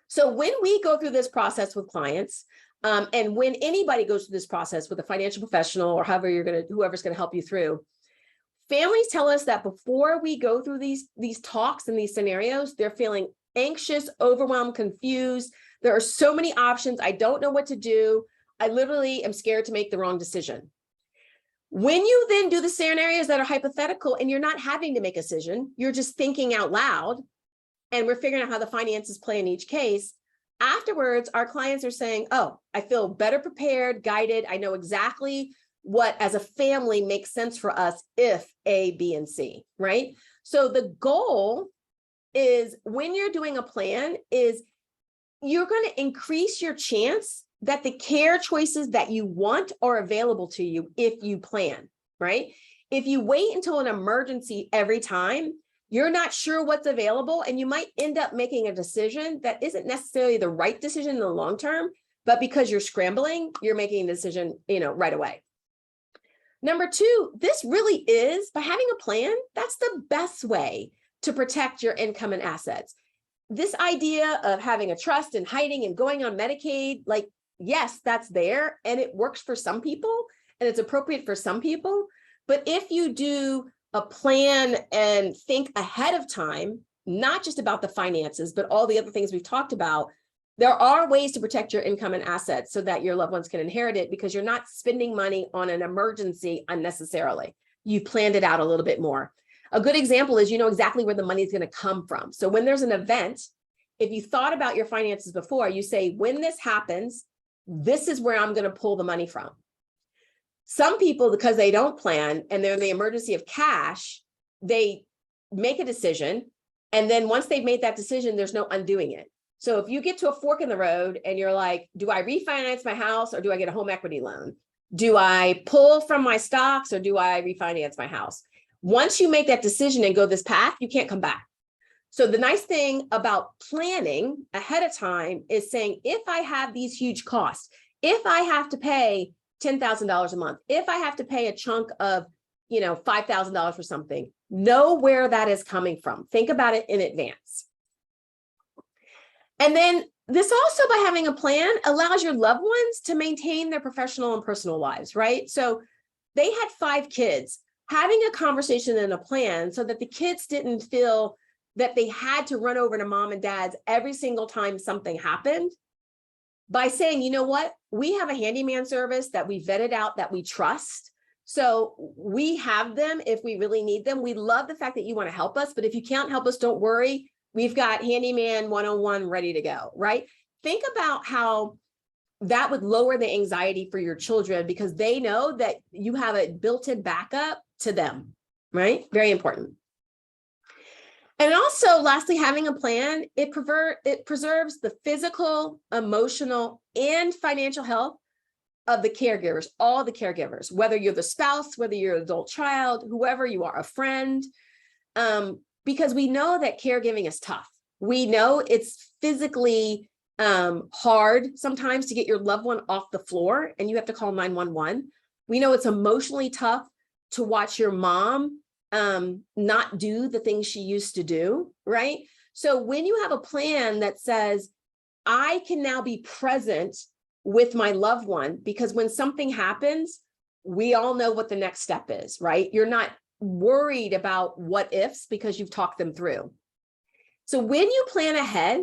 So when we go through this process with clients, and when anybody goes through this process with a financial professional or whoever's going to help you through, families tell us that before we go through these talks and these scenarios, they're feeling anxious, overwhelmed, confused. There are so many options. I don't know what to do. I literally am scared to make the wrong decision. When you then do the scenarios that are hypothetical and you're not having to make a decision, you're just thinking out loud, and we're figuring out how the finances play in each case. Afterwards, our clients are saying, oh, I feel better prepared, guided. I know exactly what as a family makes sense for us if A, B, and C, right? So the goal is when you're doing a plan is you're going to increase your chance that the care choices that you want are available to you if you plan, right? If you wait until an emergency every time, you're not sure what's available, and you might end up making a decision that isn't necessarily the right decision in the long term, but because you're scrambling, you're making a decision, right away. Number 2, this really is, by having a plan, that's the best way to protect your income and assets. This idea of having a trust and hiding and going on Medicaid, like, yes, that's there and it works for some people and it's appropriate for some people. But if you do a plan and think ahead of time, not just about the finances, but all the other things we've talked about, there are ways to protect your income and assets so that your loved ones can inherit it because you're not spending money on an emergency unnecessarily. You planned it out a little bit more. A good example is you know exactly where the money is going to come from. So when there's an event, if you thought about your finances before, you say, when this happens, this is where I'm going to pull the money from. Some people, because they don't plan and they're in the emergency of cash, they make a decision. And then once they've made that decision, there's no undoing it. So if you get to a fork in the road and you're like, do I refinance my house or do I get a home equity loan? Do I pull from my stocks or do I refinance my house? Once you make that decision and go this path, you can't come back. So the nice thing about planning ahead of time is saying, if I have these huge costs, if I have to pay $10,000 a month, if I have to pay a chunk of, $5,000 for something, know where that is coming from. Think about it in advance. And then this also, by having a plan, allows your loved ones to maintain their professional and personal lives, right? So they had 5 kids. Having a conversation and a plan so that the kids didn't feel that they had to run over to mom and dad's every single time something happened, by saying, you know what, we have a handyman service that we vetted out that we trust. So we have them if we really need them. We love the fact that you want to help us, but if you can't help us, don't worry. We've got Handyman 101 ready to go, right? Think about how that would lower the anxiety for your children because they know that you have a built-in backup to them, right? Very important. And also, lastly, having a plan, it preserves the physical, emotional, and financial health of the caregivers, all the caregivers, whether you're the spouse, whether you're an adult child, whoever you are, a friend, because we know that caregiving is tough. We know it's physically hard sometimes to get your loved one off the floor and you have to call 911. We know it's emotionally tough to watch your mom not do the things she used to do, right? So when you have a plan that says, I can now be present with my loved one, because when something happens, we all know what the next step is, right? You're not worried about what ifs because you've talked them through. So when you plan ahead,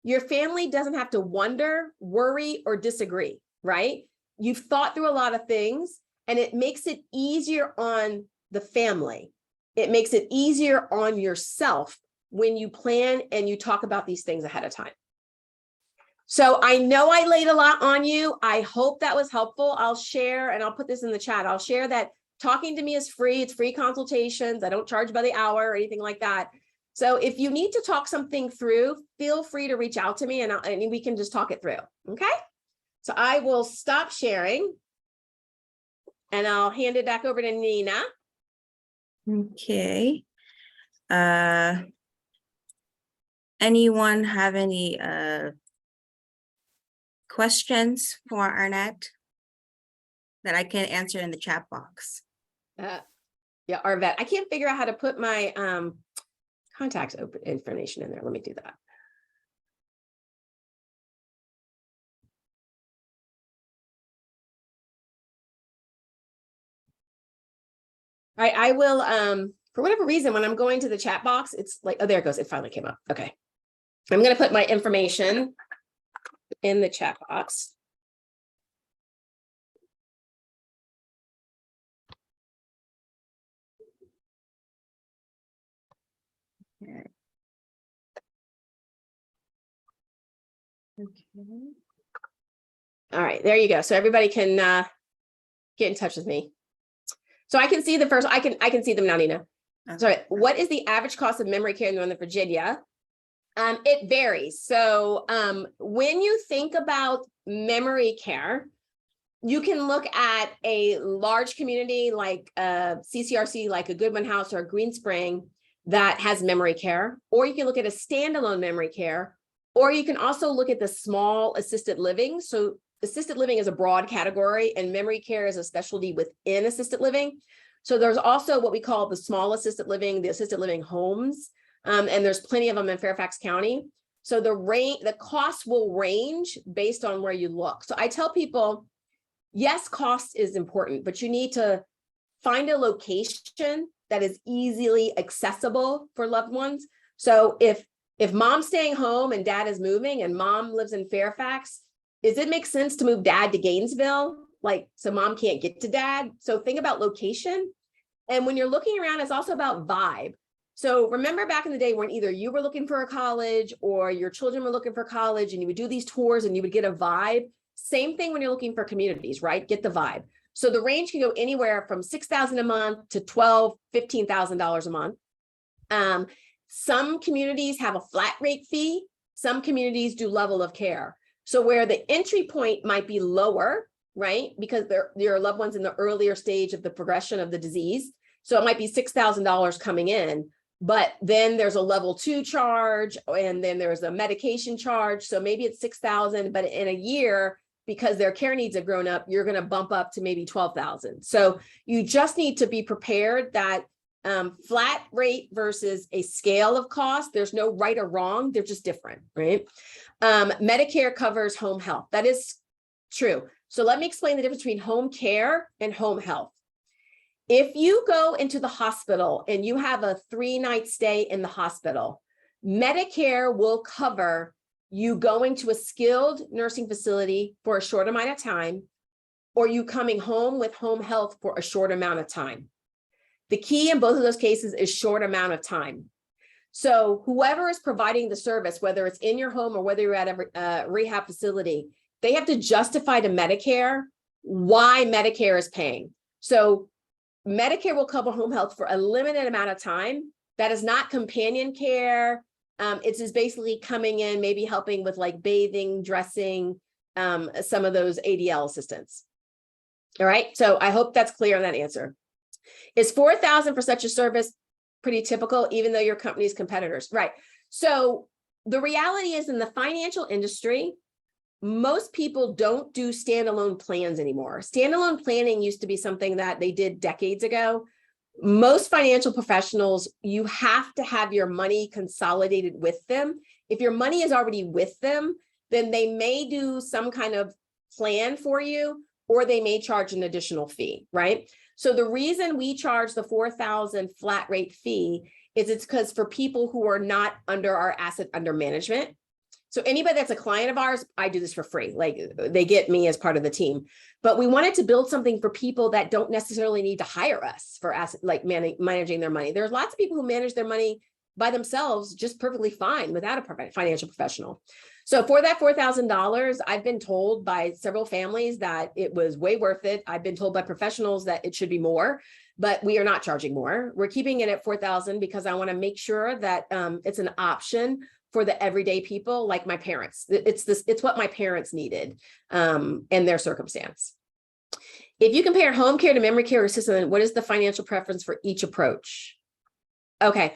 your family doesn't have to wonder, worry, or disagree, right? You've thought through a lot of things and it makes it easier on the family. It makes it easier on yourself when you plan and you talk about these things ahead of time. So I know I laid a lot on you. I hope that was helpful. I'll share, and I'll put this in the chat. I'll share that talking to me is free. It's free consultations. I don't charge by the hour or anything like that. So if you need to talk something through, feel free to reach out to me and we can just talk it through. Okay. So I will stop sharing and I'll hand it back over to Nina. Okay. Anyone have any questions for Arnett that I can answer in the chat box? Yeah, Arvette. I can't figure out how to put my contact information in there. Let me do that. All right, I will, for whatever reason, when I'm going to the chat box, it's like, oh, there it goes. It finally came up. Okay. I'm going to put my information in the chat box. Okay. All right, there you go. So everybody can get in touch with me. So I can see the first, I can see them now, Nina. Okay. Sorry, what is the average cost of memory care in Northern Virginia? It varies. So when you think about memory care, you can look at a large community like CCRC, like a Goodwin House or a Green Spring that has memory care, or you can look at a standalone memory care, or you can also look at the small assisted living. So assisted living is a broad category and memory care is a specialty within assisted living. So there's also what we call the small assisted living, the assisted living homes. And there's plenty of them in Fairfax County. So the cost will range based on where you look. So I tell people, yes, cost is important, but you need to find a location that is easily accessible for loved ones. So if mom's staying home and dad is moving and mom lives in Fairfax, does it make sense to move dad to Gainesville? Like, so mom can't get to dad. So think about location. And when you're looking around, it's also about vibe. So remember back in the day when either you were looking for a college or your children were looking for college and you would do these tours and you would get a vibe. Same thing when you're looking for communities, right? Get the vibe. So the range can go anywhere from $6,000 a month to $12,000, $15,000 a month. Some communities have a flat rate fee. Some communities do level of care. So where the entry point might be lower, right? Because your loved ones in the earlier stage of the progression of the disease. So it might be $6,000 coming in, but then there's a level 2 charge and then there's a medication charge. So maybe it's $6,000, but in a year, because their care needs have grown up, you're going to bump up to maybe $12,000. So you just need to be prepared that flat rate versus a scale of cost, there's no right or wrong. They're just different, right? Medicare covers home health. That is true. So let me explain the difference between home care and home health. If you go into the hospital and you have a 3-night stay in the hospital, Medicare will cover you going to a skilled nursing facility for a short amount of time, or you coming home with home health for a short amount of time. The key in both of those cases is short amount of time. So whoever is providing the service, whether it's in your home or whether you're at a rehab facility, they have to justify to Medicare why Medicare is paying. So Medicare will cover home health for a limited amount of time. That is not companion care. It's just basically coming in, maybe helping with like bathing, dressing, some of those ADL assistance. All right, so I hope that's clear on that answer. Is $4,000 for such a service pretty typical, even though your company's competitors? Right. So the reality is, in the financial industry, most people don't do standalone plans anymore. Standalone planning used to be something that they did decades ago. Most financial professionals, you have to have your money consolidated with them. If your money is already with them, then they may do some kind of plan for you, or they may charge an additional fee, right? So the reason we charge the $4,000 flat rate fee is it's because for people who are not under our asset under management. So anybody that's a client of ours, I do this for free. Like, they get me as part of the team. But we wanted to build something for people that don't necessarily need to hire us for asset, like managing their money. There's lots of people who manage their money by themselves just perfectly fine without a financial professional. So for that $4,000, I've been told by several families that it was way worth it. I've been told by professionals that it should be more, but we are not charging more. We're keeping it at $4,000 because I want to make sure that it's an option for the everyday people, like my parents. It's what my parents needed in their circumstance. If you compare home care to memory care or assisted, what is the financial preference for each approach? Okay,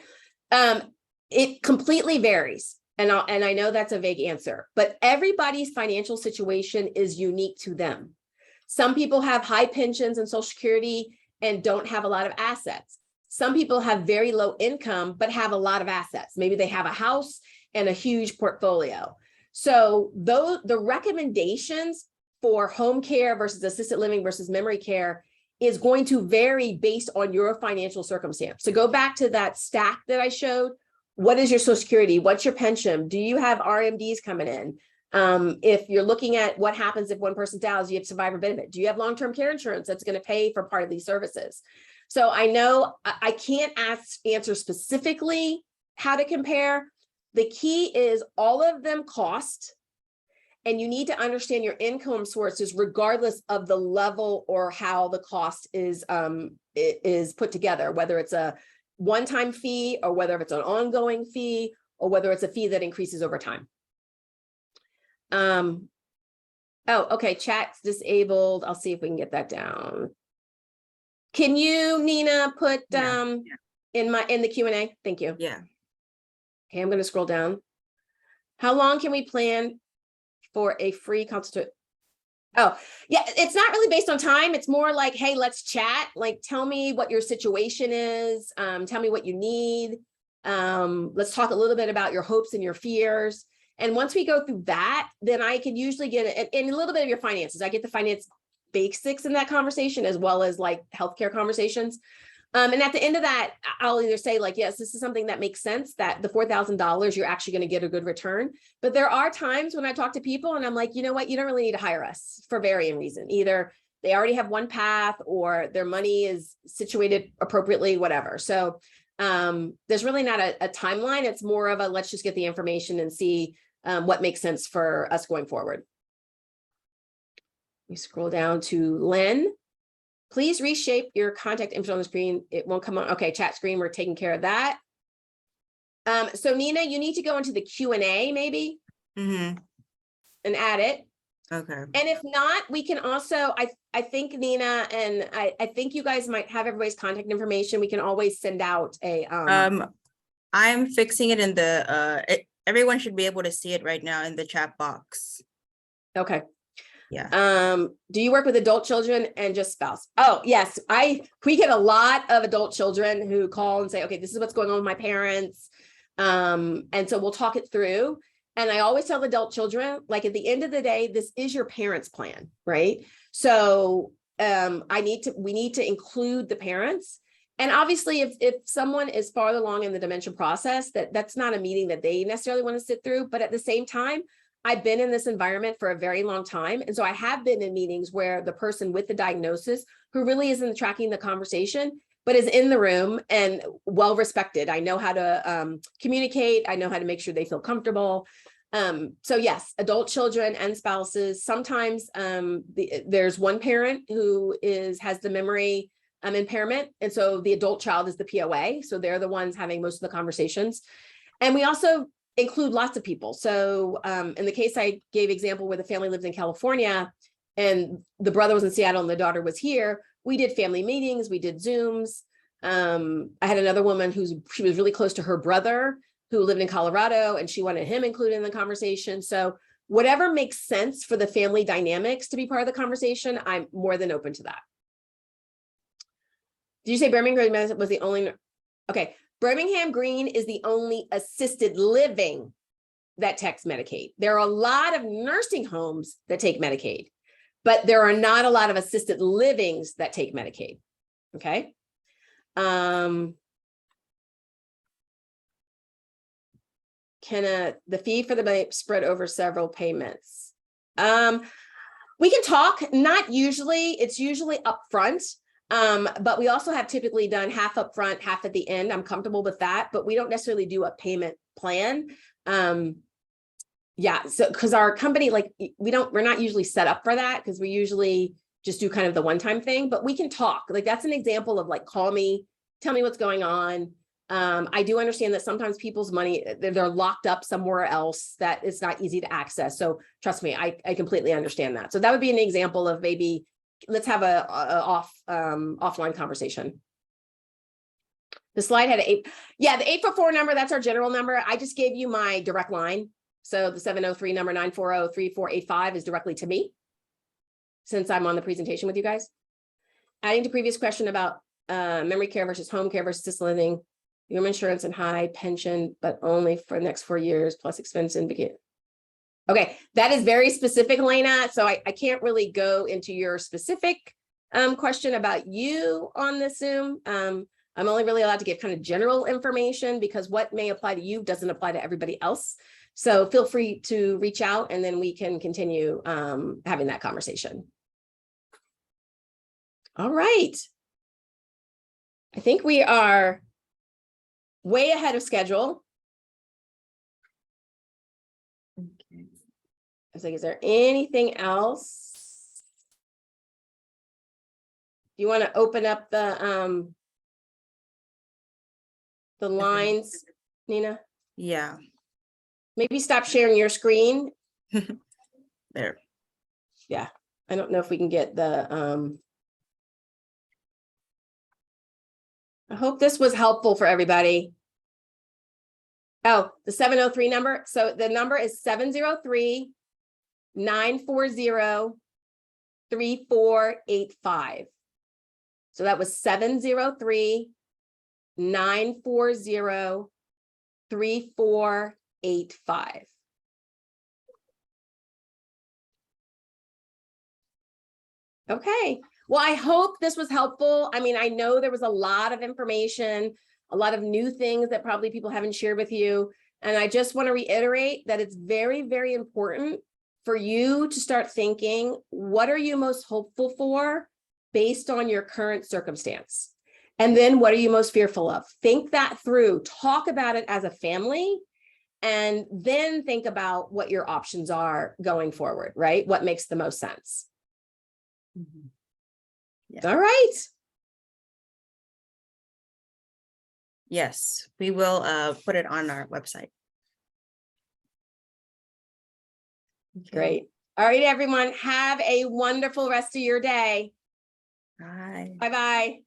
it completely varies. And I know that's a vague answer, but everybody's financial situation is unique to them. Some people have high pensions and Social Security and don't have a lot of assets. Some people have very low income, but have a lot of assets. Maybe they have a house and a huge portfolio. So the recommendations for home care versus assisted living versus memory care is going to vary based on your financial circumstance. So go back to that stack that I showed. What is your Social Security? What's your pension? Do you have RMDs coming in? If you're looking at what happens if one person dies, you have survivor benefit. Do you have long-term care insurance that's going to pay for part of these services? So I know I can't answer specifically how to compare. The key is all of them cost, and you need to understand your income sources regardless of the level or how the cost is put together, whether it's a one-time fee or whether it's an ongoing fee or whether it's a fee that increases over time. Oh, okay, chat's disabled. I'll see if we can get that down. Can you, Nina, put in the Q&A? Thank you. Yeah. Okay, I'm going to scroll down. How long can we plan for a free consultation? Oh, yeah, it's not really based on time. It's more like, hey, let's chat. Like, tell me what your situation is. Tell me what you need. Let's talk a little bit about your hopes and your fears. And once we go through that, then I can usually get a little bit of your finances. I get the finance basics in that conversation, as well as like healthcare conversations. And at the end of that, I'll either say like, yes, this is something that makes sense, that the $4,000, you're actually going to get a good return. But there are times when I talk to people and I'm like, you know what, you don't really need to hire us for varying reason. Either they already have one path or their money is situated appropriately, whatever. So there's really not a timeline. It's more of a, let's just get the information and see what makes sense for us going forward. We scroll down to Len. Please reshape your contact info on the screen. It won't come on. Okay, chat screen, we're taking care of that. So Nina, you need to go into the Q&A maybe and add it. Okay. And if not, we can also, I think Nina, and I think you guys might have everybody's contact information. We can always send out a I'm fixing it in the everyone should be able to see it right now in the chat box. Okay. Yeah. Do you work with adult children and just spouse? Oh, yes. We get a lot of adult children who call and say, okay, this is what's going on with my parents. And so we'll talk it through. And I always tell adult children, like at the end of the day, this is your parents' plan, right? So we need to include the parents. And obviously, if someone is farther along in the dementia process, that's not a meeting that they necessarily want to sit through. But at the same time, I've been in this environment for a very long time. And so I have been in meetings where the person with the diagnosis, who really isn't tracking the conversation, but is in the room and well respected. I know how to communicate. I know how to make sure they feel comfortable. So yes, adult children and spouses. Sometimes there's one parent who has the memory impairment. And so the adult child is the POA. So they're the ones having most of the conversations. And we also include lots of people. So in the case I gave example where the family lived in California and the brother was in Seattle and the daughter was here, we did family meetings, we did Zooms. I had another woman she was really close to her brother who lived in Colorado and she wanted him included in the conversation. So whatever makes sense for the family dynamics to be part of the conversation, I'm more than open to that. Did you say Birmingham Green was the only? Okay, Birmingham Green is the only assisted living that takes Medicaid. There are a lot of nursing homes that take Medicaid, but there are not a lot of assisted livings that take Medicaid. Okay. Can the fee for the spread over several payments? We can talk, not usually, it's usually upfront. But we also have typically done half upfront, half at the end. I'm comfortable with that, but we don't necessarily do a payment plan. Yeah, so because our company, like we're not usually set up for that because we usually just do kind of the one-time thing, but we can talk. Like that's an example of like, call me, tell me what's going on. I do understand that sometimes people's money, they're locked up somewhere else that it's not easy to access. So trust me, I completely understand that. So that would be an example of maybe let's have a offline conversation. The slide had the 844 number. That's our general number. I just gave you my direct line. So the 703 number 940-3485 is directly to me since I'm on the presentation with you guys. Adding to previous question about memory care versus home care versus assisted living, home insurance and high pension, but only for the next 4 years plus expense in begin. Okay, that is very specific, Lena. So I can't really go into your specific question about you on this Zoom. I'm only really allowed to give kind of general information because what may apply to you doesn't apply to everybody else. So feel free to reach out and then we can continue having that conversation. All right. I think we are way ahead of schedule. Okay. I was like, is there anything else? Do you want to open up the lines, Nina? Yeah, Maybe stop sharing your screen. there. Yeah, I don't know if we can get the I hope this was helpful for everybody. Oh, the 703 number. So the number is 703-940-3485. So that was 703-940-3485. Okay. Well, I hope this was helpful. I mean, I know there was a lot of information, a lot of new things that probably people haven't shared with you. And I just want to reiterate that it's very, very important for you to start thinking, what are you most hopeful for based on your current circumstance? And then what are you most fearful of? Think that through, talk about it as a family, and then think about what your options are going forward, right? What makes the most sense? Mhm. Yeah. All right. Yes, we will put it on our website. Okay. Great. All right, everyone. Have a wonderful rest of your day. Bye. Bye-bye.